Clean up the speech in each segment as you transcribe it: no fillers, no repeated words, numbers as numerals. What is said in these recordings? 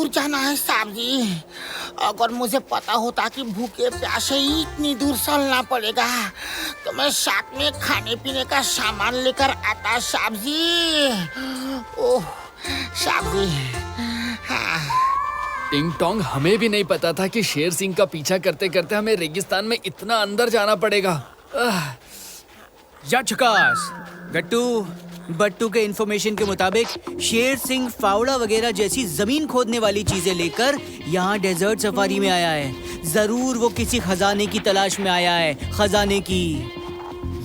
दूर जाना है साहब जी। अगर मुझे पता होता कि भूखे प्यासे ही इतनी दूर चलना पड़ेगा तो मैं साथ में खाने पीने का सामान लेकर आता साहब जी। ओह साहब जी। हाँ। टिंग टोंग, हमें भी नहीं पता था कि शेर सिंह का पीछा करते करते हमें रेगिस्तान में इतना अंदर जाना पड़ेगा। झकास। गट्टू, बट्टू के इंफॉर्मेशन के मुताबिक शेर सिंह फावड़ा वगैरह जैसी जमीन खोदने वाली चीजें लेकर यहाँ डेजर्ट सफारी में आया है। जरूर वो किसी खजाने की तलाश में आया है, खजाने की।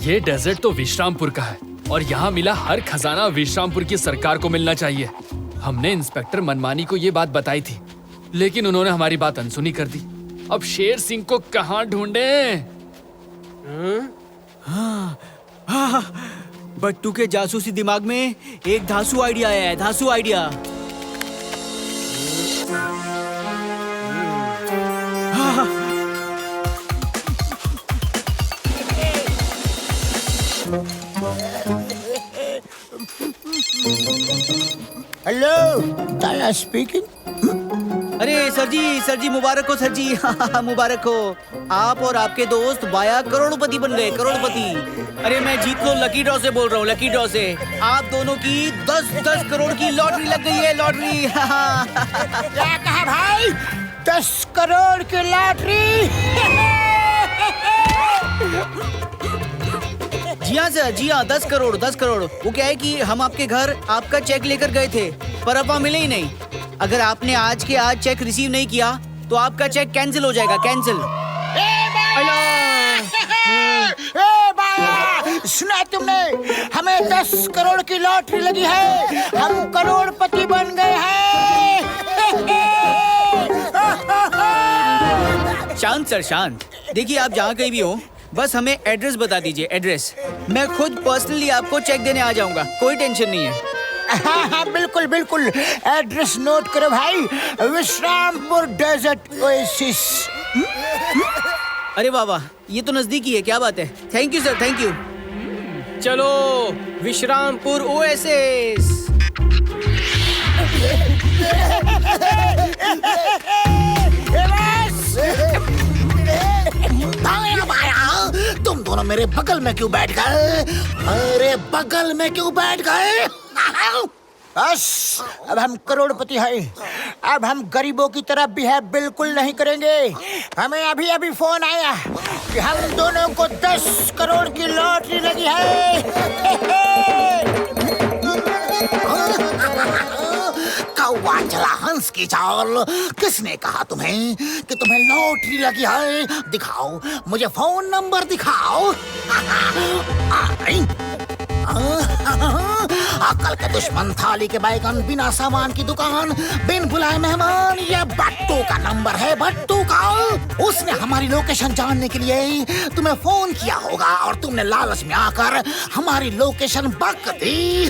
ये डेजर्ट तो विश्रामपुर का है और यहाँ मिला हर खजाना विश्रामपुर की सरकार को मिलना चाहिए। हमने इंस्पेक्टर मनमानी को ये बात बताई थी, लेकिन उन्होंने हमारी बात अनसुनी कर दी। अब शेर सिंह को कहाँ ढूंढें? बट्टू के जासूसी दिमाग में एक धांसू आइडिया आया है, धांसू आइडिया। हेलो, ताया स्पीकिंग। अरे सर जी मुबारक हो सर जी। मुबारक हो। आप और आपके दोस्त बाया करोड़पति बन गए, करोड़पति। अरे मैं जीत लो लकी ड्रॉ से बोल रहा हूँ, लकी ड्रॉ से। आप दोनों की 10-10 करोड़ की लॉटरी लग गई है, लॉटरी। क्या कहा भाई? 10 करोड़ की लॉटरी? जी हाँ सर, जी हाँ, 10 करोड़, 10 करोड़। वो क्या है कि हम आपके घर आपका चेक लेकर गए थे, पर अब वहाँ मिले ही नहीं। अगर आपने आज के आज चेक रिसीव नहीं किया तो आपका चेक कैंसिल हो जाएगा, कैंसिल। सुना तुमने? हमें 10 करोड़ की लॉटरी लगी है, हम करोड़पति बन गए हैं। शांत सर, शांत। देखिए, आप जहाँ कहीं भी हो, बस हमें एड्रेस बता दीजिए, एड्रेस। मैं खुद पर्सनली आपको चेक देने आ जाऊंगा, कोई टेंशन नहीं है। हाँ हाँ, बिल्कुल बिल्कुल। एड्रेस नोट करो भाई, विश्रामपुर डेजर्ट ओएसिस। अरे वाह वाह, ये तो नजदीकी है, क्या बात है। Thank you sir, thank you. चलो विश्रामपुर ओएसिस। तुम दोनों मेरे बगल में क्यों बैठ गए? मेरे बगल में क्यों बैठ गए? बस, अब हम करोड़पति हैं। अब हम गरीबों की तरह बिहेव बिल्कुल नहीं करेंगे। हमें अभी अभी फोन आया कि हम दोनों को 10 करोड़ की लॉटरी लगी है। कौवा चला हंस की चाल। किसने कहा तुम्हें कि तुम्हें लॉटरी लगी है? दिखाओ, मुझे फोन नंबर दिखाओ। अकल के दुश्मन, थाली के बैगन, बिना सामान की दुकान, बिन बुलाए मेहमान। ये बट्टू का नंबर है, बट्टू का। उसने हमारी लोकेशन जानने के लिए तुम्हें फोन किया होगा और तुमने लालच में आकर हमारी लोकेशन बक दी।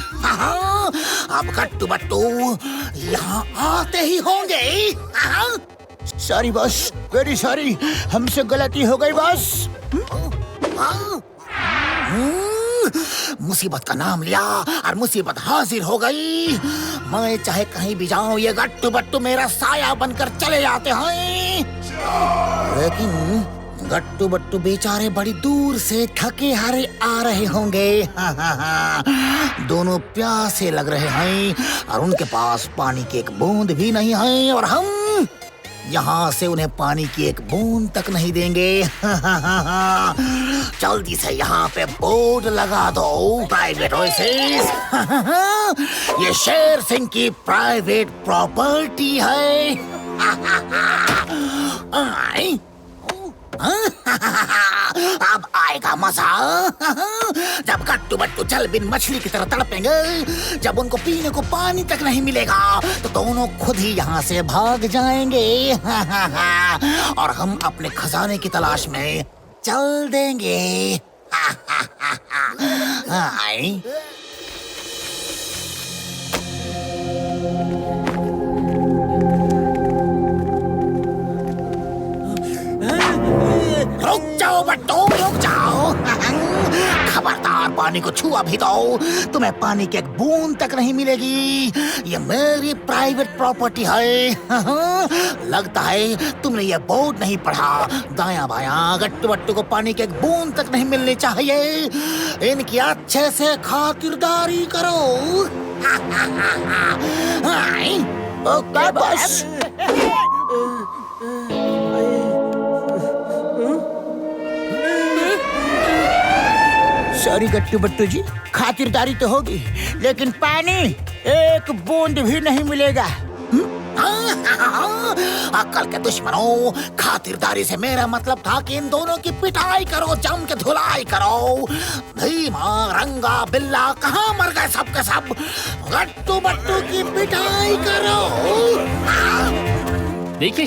अब गट्टू बट्टू यहाँ आते ही होंगे। सॉरी बॉस, वेरी सॉरी, हमसे गलती हो गई बॉस। मुसीबत का नाम लिया और मुसीबत हाजिर हो गई। मैं चाहे कहीं भी जाऊं, ये गट्टू बट्टू मेरा साया बनकर चले जाते हैं। लेकिन गट्टू बट्टू बेचारे बड़ी दूर से थके हारे आ रहे होंगे। दोनों प्यासे लग रहे हैं और उनके पास पानी की एक बूंद भी नहीं है, और हम यहाँ से उन्हें पानी की एक बूंद तक नहीं देंगे। जल्दी से यहाँ पे बोर्ड लगा दो, प्राइवेट ओएसिस। ये शेर सिंह की प्राइवेट प्रॉपर्टी है। अब आएगा मजा जब गट्टू बट्टू जल बिन मछली की तरह तड़पेंगे। जब उनको पीने को पानी तक नहीं मिलेगा तो दोनों खुद ही यहाँ से भाग जाएंगे और हम अपने खजाने की तलाश में चल देंगे। रुक जाओ बट्टू, रुक जाओ। खबरदार पानी को छुआ भी दो, तुम्हें पानी की एक बूंद तक नहीं मिलेगी। ये मेरी प्राइवेट प्रॉपर्टी है। लगता है तुमने ये बोर्ड नहीं पढ़ा। दाया बाया गट्टू बट्टू को पानी की एक बूंद तक नहीं मिलनी चाहिए। इनकी अच्छे से खातिरदारी करो। ओके बस। सॉरी गट्टू बट्टू जी, खातिरदारी तो होगी लेकिन पानी एक बूंद भी नहीं मिलेगा। अक्ल के दुश्मनों, खातिरदारी से मेरा मतलब था कि इन दोनों की पिटाई करो, जम के धुलाई करो। भीमा रंगा बिल्ला कहाँ मर गए सब के सब? गट्टू बट्टू की पिटाई करो। देखिए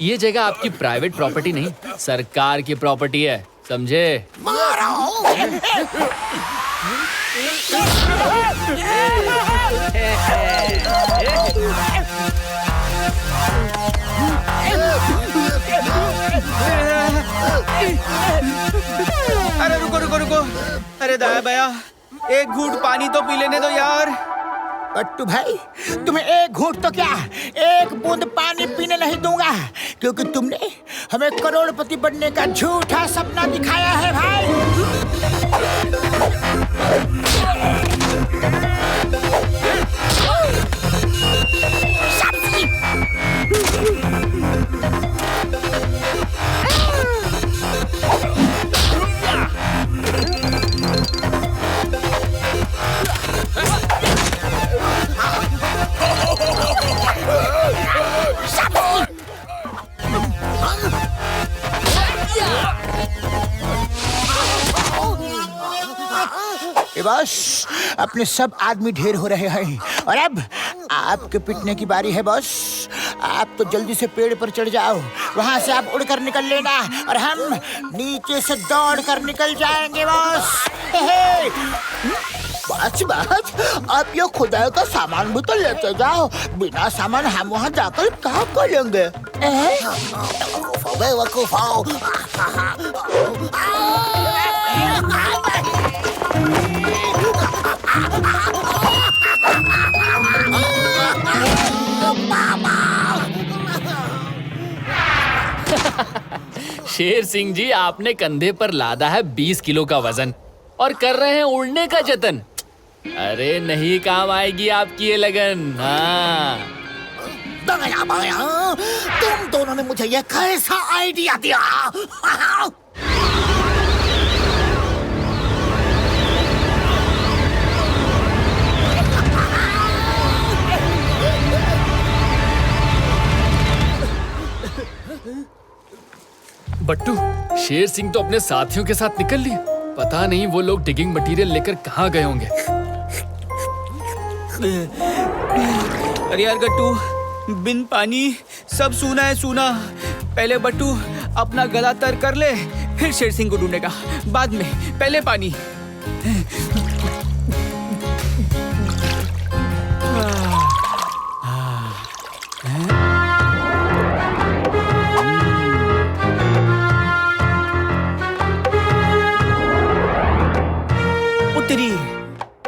ये जगह आपकी प्राइवेट प्रॉपर्टी नहीं, सरकार की प्रॉपर्टी है, समझे? अरे रुको रुको रुको, अरे दाया भैया एक घूंट पानी तो पी लेने दो यार। बट्टू भाई, तुम्हें एक घूंट तो क्या, एक बूंद पानी पीने नहीं दूंगा, क्योंकि तुमने हमें करोड़पति बनने का झूठा सपना दिखाया है भाई। बॉस, अपने सब आदमी ढेर हो रहे हैं और अब आपके पिटने की बारी है बॉस। आप तो जल्दी से पेड़ पर चढ़ जाओ, वहां से आप उड़कर निकल लेना और हम नीचे से दौड़ कर निकल जाएंगे बॉस। बच बच, आप ये खुदा का सामान भी तो लेते जाओ, बिना सामान हम वहाँ जाकर क्या करेंगे? बेवकूफो। शेर सिंह जी, आपने कंधे पर लादा है 20 किलो का वजन और कर रहे हैं उड़ने का जतन। अरे नहीं काम आएगी आपकी ये लगन। हाँ दाया बाया, तुम दोनों ने मुझे ये कैसा आइडिया दिया? बट्टू, शेर सिंह तो अपने साथियों के साथ निकल लिए, पता नहीं वो लोग डिगिंग मटेरियल लेकर कहाँ गए होंगे। अरे यार गट्टू, बिन पानी सब सूना है सूना। पहले बट्टू अपना गला तर कर ले, फिर शेर सिंह को ढूंढेगा, बाद में पहले पानी।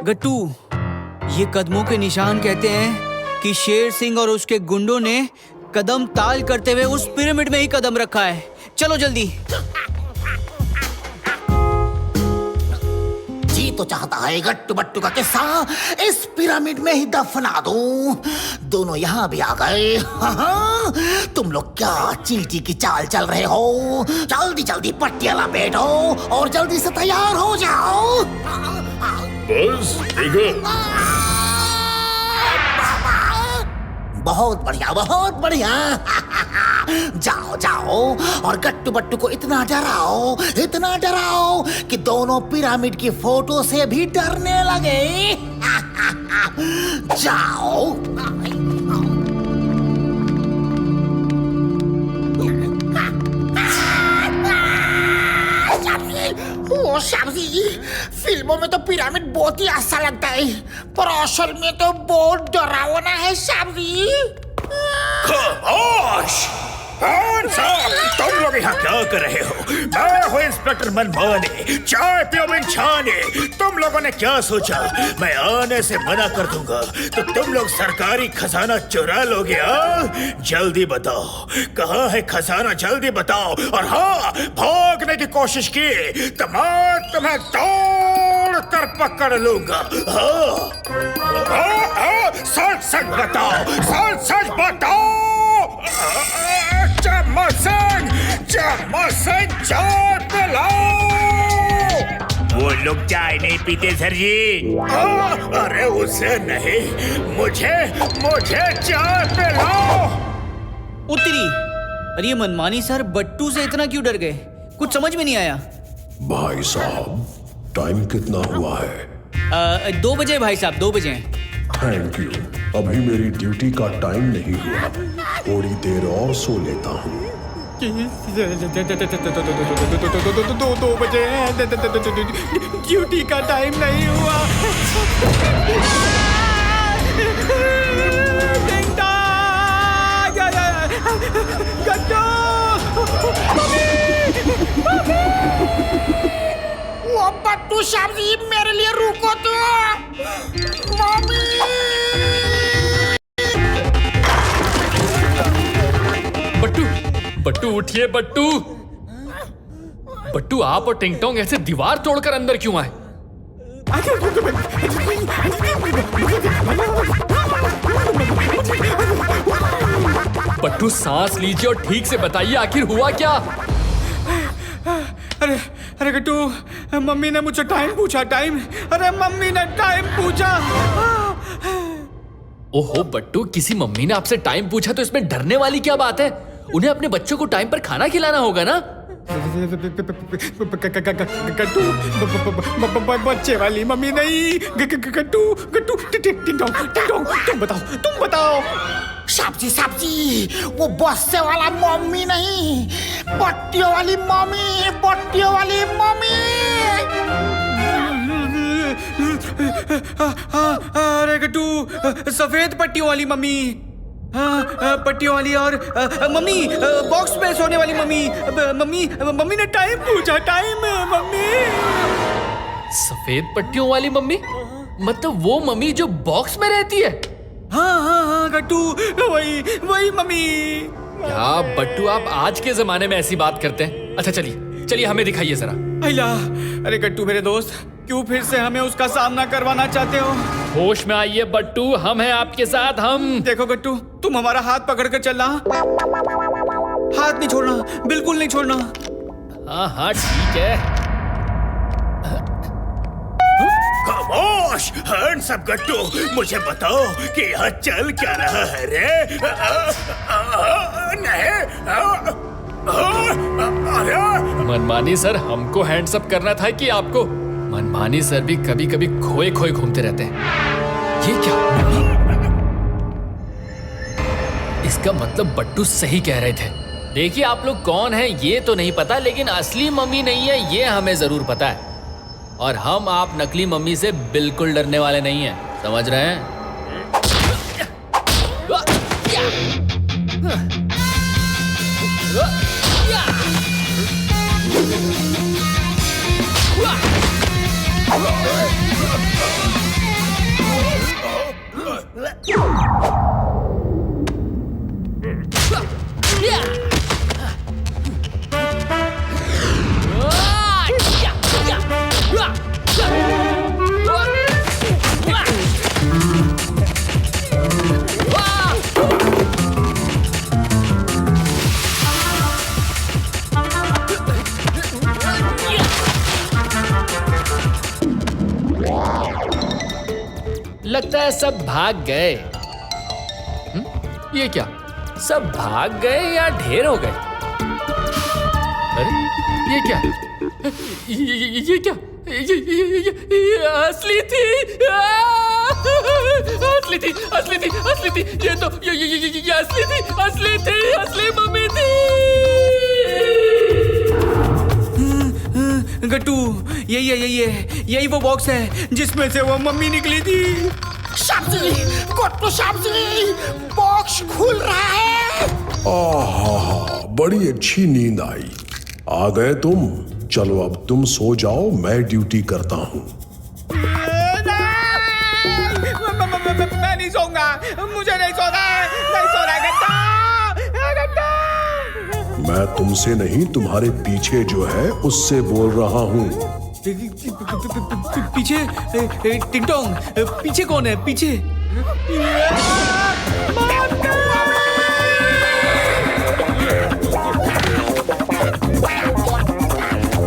गट्टू, ये कदमों के निशान कहते हैं कि शेर सिंह और उसके गुंडों ने कदम ताल करते हुए उस पिरामिड में ही कदम रखा है। चलो जल्दी। जी तो चाहता है गट्टू बट्टू का किस्सा इस पिरामिड में ही दफना दूं। दोनों यहाँ भी आ गए। तुम लोग क्या चींटी की चाल चल रहे हो? जल्दी जल्दी पट्टियां लपेटो और जल्दी से तैयार हो जाओ। बस बहुत बढ़िया, बहुत बढ़िया। जाओ जाओ और गट्टू बट्टू को इतना डराओ कि दोनों पिरामिड की फोटो से भी डरने लगे। जाओ। ओ शाबजी, फिल्मों में तो पिरामिड बहुत ही आसान लगता है, पर असल में तो बहुत डरावना है शाबजी। खामोश! कौन साहब, तुम लोग यहाँ क्या कर रहे हो? मैं हूँ इंस्पेक्टर मनमानी, चाय पियो बिन छाने। तुम लोगों ने क्या सोचा मैं आने से मना कर दूंगा तो तुम लोग सरकारी खजाना चुरा लोगे? जल्दी बताओ कहाँ है खजाना, जल्दी बताओ। और हाँ, भागने की कोशिश की तो मैं तुम्हें दौड़ कर पकड़ लूंगा। सच सच बताओ, सच सच बताओ। चमचन चाय पिलाओ। वो लोग चाय नहीं पीते सर जी। अरे उसे नहीं, मुझे चाय पिलाओ। उत्तरी। अरे ये मनमानी सर बट्टू से इतना क्यों डर गए? कुछ समझ में नहीं आया। भाई साहब, टाइम कितना हुआ है? 2 बजे भाई साहब, 2 बजे। Thank you. अभी मेरी ड्यूटी का टाइम नहीं हुआ, थोड़ी देर और सो लेता हूँ। 2 बजे ड्यूटी का टाइम नहीं हुआ। वो बट्टू श्याम जी, मेरे लिए रुको तो। मम्मी! बट्टू उठिए बट्टू। बट्टू, आप और टिंगटोंग ऐसे दीवार तोड़कर अंदर क्यों आए? बट्टू सांस लीजिए और ठीक से बताइए आखिर हुआ क्या? अरे गट्टू, मम्मी ने मुझसे टाइम पूछा। अरे मम्मी ने टाइम पूछा। ओहो बट्टू, किसी मम्मी ने आपसे टाइम पूछा तो इसमें डरने वाली क्या बात है? उन्हें अपने बच्चों को टाइम पर खाना खिलाना होगा ना। गट्टू, बच्चे वाली मम्मी नहीं। गट्टू, तुम बताओ। सब्जी, वो बस्से वाला मम्मी नहीं, बट्टियों वाली मम्मी। अरे गट्टू, सफेद पट्टियों वाली मम्मी। पट्टियों वाली और मम्मी बॉक्स में सोने वाली मम्मी ने टाइम पूछा। मम्मी। सफेद पट्टियों वाली मम्मी? मतलब वो मम्मी जो बॉक्स में रहती है? हाँ गट्टू, वही मम्मी। क्या बट्टू, आप आज के जमाने में ऐसी बात करते हैं? अच्छा चलिए हमें दिखाइए जरा। अरे गट्टू मेरे दोस्त, क्यों फिर से हमें उसका सामना करवाना चाहते हो? होश में आइए बट्टू, हम हैं आपके साथ। हम देखो गट्टू, तुम हमारा हाथ पकड़ कर चलना। हाथ नहीं छोड़ना, बिल्कुल नहीं छोड़ना। हाँ ठीक है। खामोश, हैंड्सअप गट्टू, मुझे बताओ कि यहाँ चल क्या रहा है रे? मनमानी सर, हमको हैंड्सअप करना था कि आपको? मनमानी सर भी कभी कभी खोए घूमते रहते हैं। ये क्या? इसका मतलब बट्टू सही कह रहे थे। देखिए, आप लोग कौन हैं ये तो नहीं पता, लेकिन असली मम्मी नहीं है ये हमें जरूर पता है। और हम आप नकली मम्मी से बिल्कुल डरने वाले नहीं हैं, समझ रहे हैं? लगता है सब भाग गए। ये क्या, सब भाग गए या ढेर हो गए? अरे ये क्या? ये क्या? ये असली थी। असली थी। ये तो ये असली थी, असली मम्मी थी। गट्टू, यही वो बॉक्स है जिसमें से वो मम्मी निकली थी। सब्जी, बॉक्स खुल रहा है। आहा, बड़ी अच्छी नींद आई। आ गए तुम? चलो अब तुम सो जाओ, मैं ड्यूटी करता हूँ। मैं नहीं सोऊंगा, मुझे नहीं सोना है, नहीं सोना है। गट्टू, मैं तुमसे नहीं, तुम्हारे पीछे जो है उससे बोल रहा हूँ। पीछे टिंगटोंग, पीछे कौन है? पीछे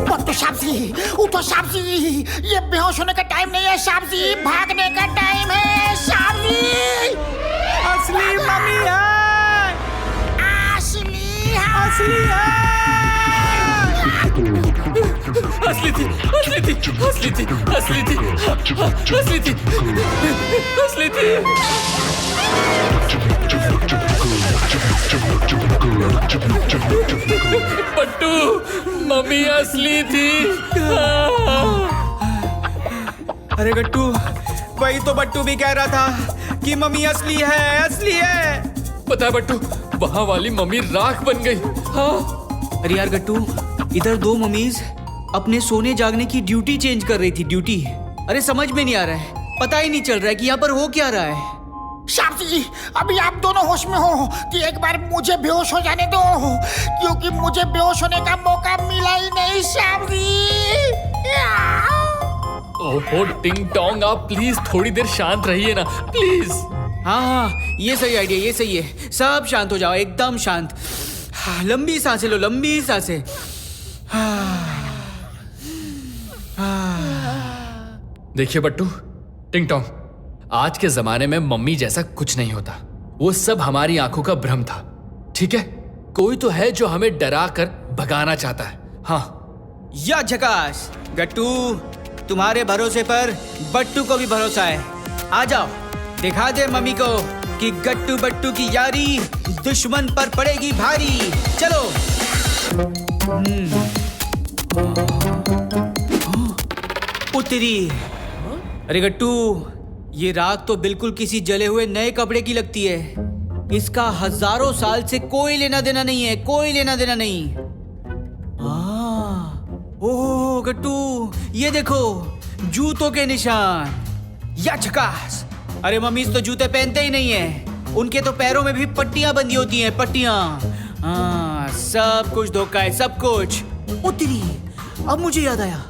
बट्टू शाबजी, उठो शाबजी, ये बेहोश होने का टाइम नहीं है शाबजी, भागने का टाइम है शाबजी। असली मम्मी है, असली है। असली थी, असली थी, असली थी, असली थी, असली थी, असली थी। पट्टू, मम्मी असली थी। अरे गट्टू, वही तो बट्टू भी कह रहा था कि मम्मी असली है, असली है। पता है बट्टू, वहाँ वाली मम्मी राख बन गई। हाँ। अरे यार गट्टू, इधर दो मम्मीज अपने सोने जागने की ड्यूटी चेंज कर रही थी। ड्यूटी, अरे समझ में नहीं आ रहा है, पता ही नहीं चल रहा है कि यहाँ पर हो क्या रहा है। शाबजी, अभी आप दोनों होश में हो कि एक बार मुझे बेहोश हो जाने दो, क्योंकि मुझे बेहोश होने का मौका मिला ही नहीं शाबजी। ओहो टिंग टोंग, आप प्लीज थोड़ी देर शांत रहिए ना, प्लीज। हाँ, ये सही आइडिया, ये सही है। सब शांत हो जाओ, एकदम शांत। लंबी सांसें लो, लंबी सांसें। देखिए बट्टू, टिंग टोंग, आज के जमाने में मम्मी जैसा कुछ नहीं होता। वो सब हमारी आंखों का भ्रम था, ठीक है? कोई तो है जो हमें डरा कर भगाना चाहता है। हाँ, या झकास। गट्टू, तुम्हारे भरोसे पर बट्टू को भी भरोसा है। आ जाओ, दिखा दे मम्मी को कि गट्टू बट्टू की यारी दुश्मन पर पड़ेगी भारी। चलो। उतरी। अरे गट्टू, ये राख तो बिल्कुल किसी जले हुए नए कपड़े की लगती है। इसका हजारों साल से कोई लेना देना नहीं है, कोई लेना देना नहीं। ओह गट्टू, ये देखो, जूतों के निशान। या झकास। अरे मम्मीज तो जूते पहनते ही नहीं है, उनके तो पैरों में भी पट्टियां बंधी होती हैं, पट्टियां। हाँ, सब कुछ धोखा है, सब कुछ। उतरी। अब मुझे याद आया,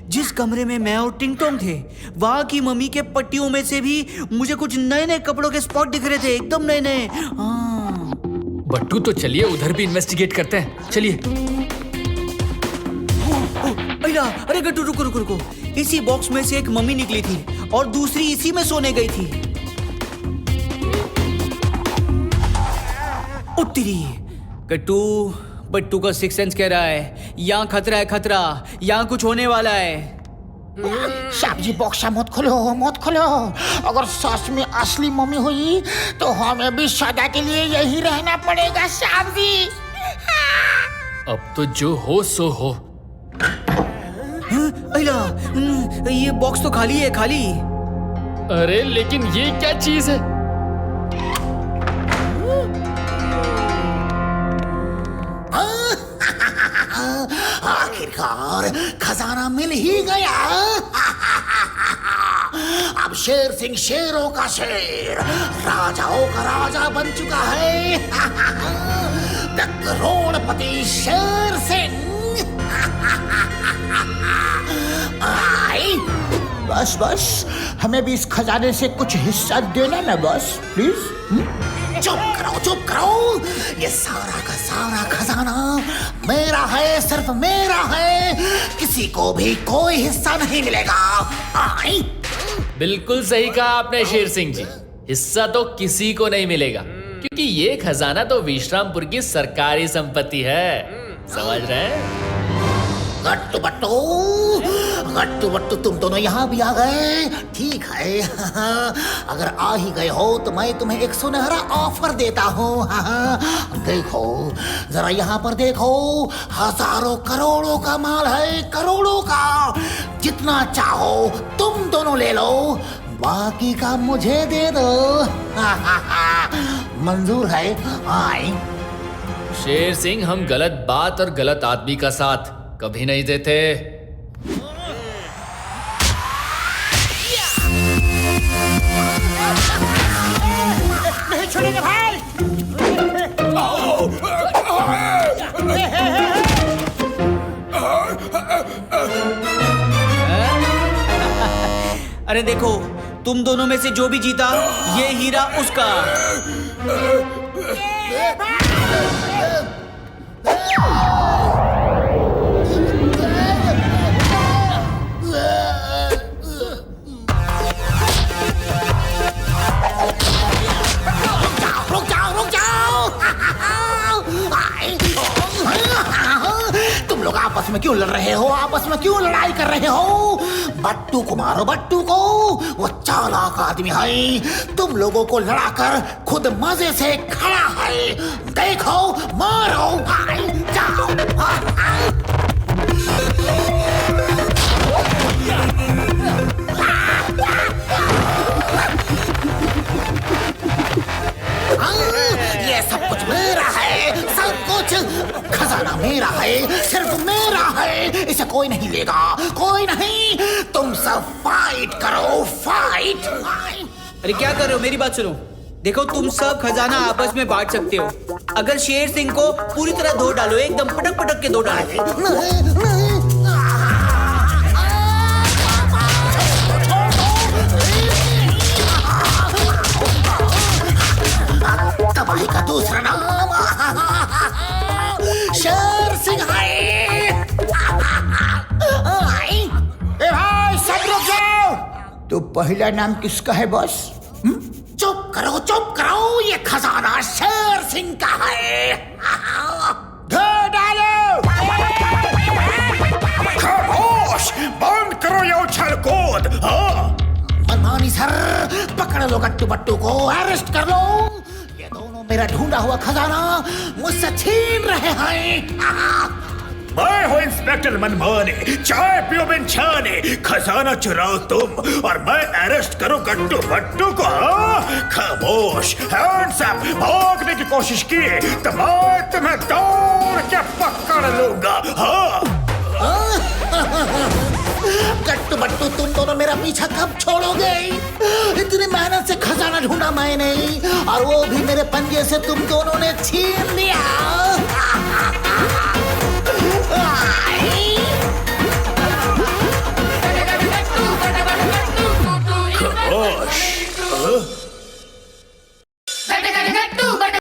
जिस कमरे में मैं और टिंगटोंग थे, वहां की मम्मी के पट्टियों में से भी मुझे कुछ नए नए कपड़ों के स्पॉट दिख रहे थे, एकदम नए नए। बट्टू, तो चलिए उधर भी इन्वेस्टिगेट करते हैं, चलिए। अरे गट्टू, रुको रुको रुको। इसी बॉक्स में से एक मम्मी निकली थी और दूसरी इसी में सोने गई थी। उतरी। गट्टू, बट्टू का सिक्स सेंस कह रहा है यहाँ खतरा है, खतरा, यहाँ कुछ होने वाला है। शाबजी, बॉक्सा मत खोलो, मत खोलो। अगर सच में असली मम्मी हुई तो हमें भी सदा के लिए यही रहना पड़ेगा शाबजी। अब तो जो हो सो हो। ये बॉक्स तो खाली है, खाली। अरे लेकिन ये क्या चीज है? आखिरकार खजाना मिल ही गया। अब शेर सिंह शेरों का शेर, राजाओं का राजा बन चुका है। द करोड़पति शेर सिंह। आई, बस बस, हमें भी इस खजाने से कुछ हिस्सा देना ना बस, प्लीज। चुप करो, चुप करो। ये सारा का सारा खजाना मेरा है, सिर्फ मेरा है। किसी को भी कोई हिस्सा नहीं मिलेगा। आई, बिल्कुल सही कहा आपने शेर सिंह जी, हिस्सा तो किसी को नहीं मिलेगा, क्योंकि ये खजाना तो विश्रामपुर की सरकारी संपत्ति है, समझ रहे हैं? गट्टू बट्टू, गट्टू बट्टू, तुम दोनों यहाँ भी आ गए, ठीक है। अगर आ ही गए हो तो मैं तुम्हें एक सुनहरा ऑफर देता हूँ। देखो जरा यहाँ पर देखो, हजारों करोड़ों का माल है, करोड़ों का। जितना चाहो तुम दोनों ले लो, बाकी का मुझे दे दो। मंजूर है? आई शेर सिंह, हम गलत बात और गलत आदमी का साथ कभी नहीं देते। नहीं छोड़ेंगे भाई। अरे देखो, तुम दोनों में से जो भी जीता, ये हीरा उसका। रुक जाओ रुक जाओ। तुम लोग आपस में क्यों लड़ रहे हो? आपस में क्यों लड़ाई कर रहे हो? बट्टू को मारो, बट्टू को। वो चालाक आदमी है, तुम लोगों को लड़ाकर खुद मजे से खड़ा है। देखो, मारो, जाओ। ये सब कुछ मेरा है, सब कुछ। खजाना मेरा है, सिर्फ मेरा है। इसे कोई नहीं लेगा, कोई नहीं। तुम सब फाइट करो, फाइट। अरे क्या कर रहे हो? मेरी बात सुनो। देखो, तुम सब खजाना आपस में बांट सकते हो, अगर शेर सिंह को पूरी तरह धो डालो, एकदम पटक पटक के धो डालो। तबाही का दूसरा नाम शेर सिंह है। ए भाई, सब रुक जाओ। तो पहला नाम किसका है बॉस? चुप करो, चुप करो। ये खजाना शेर सिंह का है। धो डालो। खामोश, बंद करो ये उछल कूद। मनमानी सर, पकड़ लो गट्टू बट्टू को, अरेस्ट कर लो। ये दोनों मेरा ढूंढा हुआ खजाना मुझसे छीन रहे हैं। मैं हूँ इंस्पेक्टर मनमानी, चाय पियो बिन छाने। खजाना चुराओ तुम और मैं अरेस्ट करूँ गट्टू बट्टू को। खामोश, हैंड्स अप। भागने की कोशिश की तो मैं तुम्हें दौड़ के पकड़ लूंगा। गट्टू बट्टू, तुम दोनों मेरा पीछा कब छोड़ोगे? इतनी मेहनत से खजाना ढूंढा मैंने, और वो भी मेरे पंजे से तुम दोनों ने छीन लिया। खामोश।